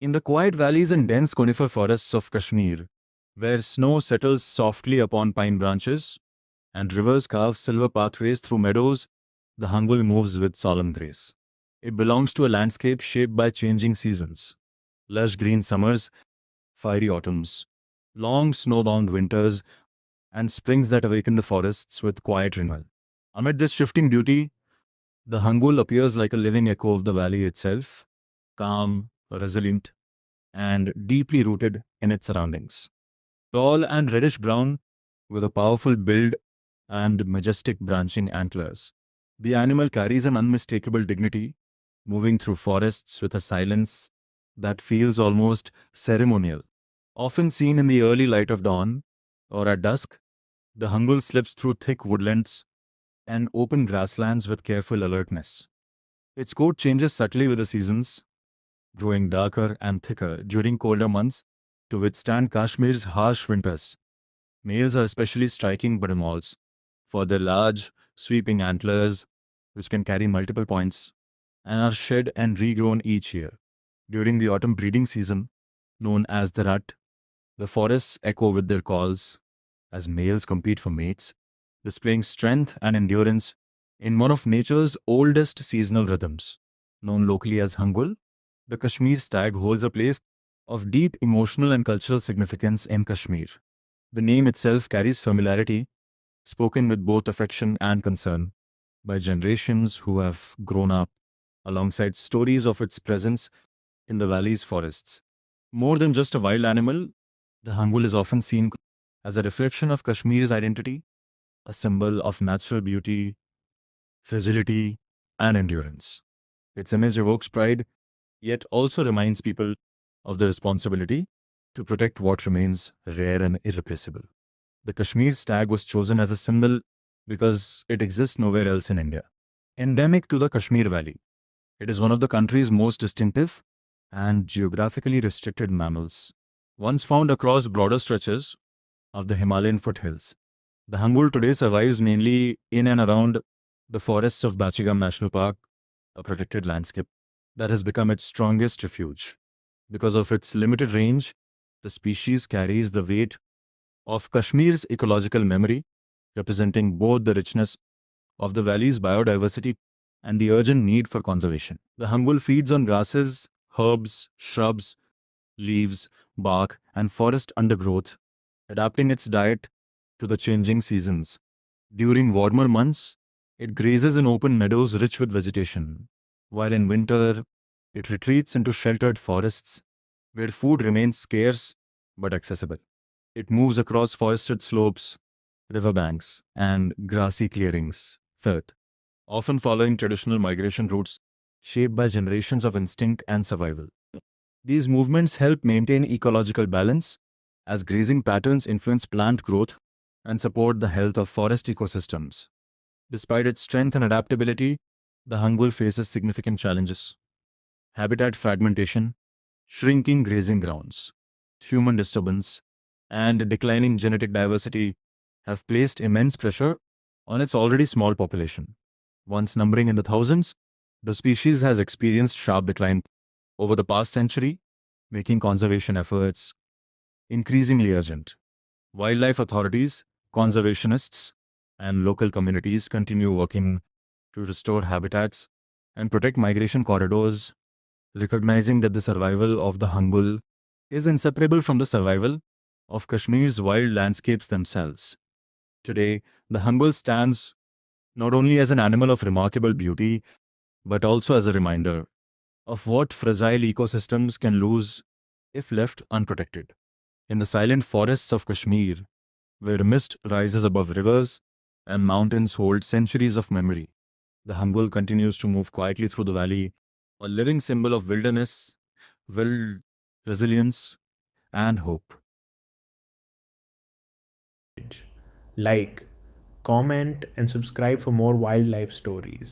In the quiet valleys and dense conifer forests of Kashmir, where snow settles softly upon pine branches and rivers carve silver pathways through meadows, the Hangul moves with solemn grace. It belongs to a landscape shaped by changing seasons, lush green summers, fiery autumns, long snow-bound winters, and springs that awaken the forests with quiet renewal. Amid this shifting beauty, the Hangul appears like a living echo of the valley itself, calm, resilient, and deeply rooted in its surroundings. Tall and reddish brown, with a powerful build and majestic branching antlers. The animal carries an unmistakable dignity, moving through forests with a silence that feels almost ceremonial. Often seen in the early light of dawn or at dusk, the Hangul slips through thick woodlands and open grasslands with careful alertness. Its coat changes subtly with the seasons, growing darker and thicker during colder months to withstand Kashmir's harsh winters. Males are especially striking behemoths for their large, sweeping antlers, which can carry multiple points, and are shed and regrown each year. During the autumn breeding season, known as the rut, the forests echo with their calls as males compete for mates, displaying strength and endurance in one of nature's oldest seasonal rhythms. Known locally as Hangul, the Kashmir stag holds a place of deep emotional and cultural significance in Kashmir. The name itself carries familiarity, spoken with both affection and concern by generations who have grown up alongside stories of its presence in the valley's forests. More than just a wild animal, the Hangul is often seen as a reflection of Kashmir's identity, a symbol of natural beauty, fragility, and endurance. Its image evokes pride, yet also reminds people of the responsibility to protect what remains rare and irreplaceable. The Kashmir stag was chosen as a symbol because it exists nowhere else in India. Endemic to the Kashmir Valley, it is one of the country's most distinctive and geographically restricted mammals, once found across broader stretches of the Himalayan foothills. The Hangul today survives mainly in and around the forests of Bachigam National Park, a protected landscape that has become its strongest refuge. Because of its limited range, the species carries the weight of Kashmir's ecological memory, representing both the richness of the valley's biodiversity and the urgent need for conservation. The Hangul feeds on grasses, herbs, shrubs, leaves, bark, and forest undergrowth, adapting its diet to the changing seasons. During warmer months, it grazes in open meadows rich with vegetation, while in winter, it retreats into sheltered forests where food remains scarce but accessible. It moves across forested slopes, riverbanks, and grassy clearings, filth, often following traditional migration routes shaped by generations of instinct and survival. These movements help maintain ecological balance as grazing patterns influence plant growth and support the health of forest ecosystems. Despite its strength and adaptability, the Hangul faces significant challenges. Habitat fragmentation, shrinking grazing grounds, human disturbance, and declining genetic diversity have placed immense pressure on its already small population. Once numbering in the thousands, the species has experienced sharp decline over the past century, making conservation efforts increasingly urgent. Wildlife authorities, conservationists, and local communities continue working to restore habitats and protect migration corridors, recognizing that the survival of the Hangul is inseparable from the survival of Kashmir's wild landscapes themselves. Today, the Hangul stands not only as an animal of remarkable beauty, but also as a reminder of what fragile ecosystems can lose if left unprotected. In the silent forests of Kashmir, where mist rises above rivers and mountains hold centuries of memory, the Hangul continues to move quietly through the valley, a living symbol of wilderness, will, resilience, and hope. Like, comment, and subscribe for more wildlife stories.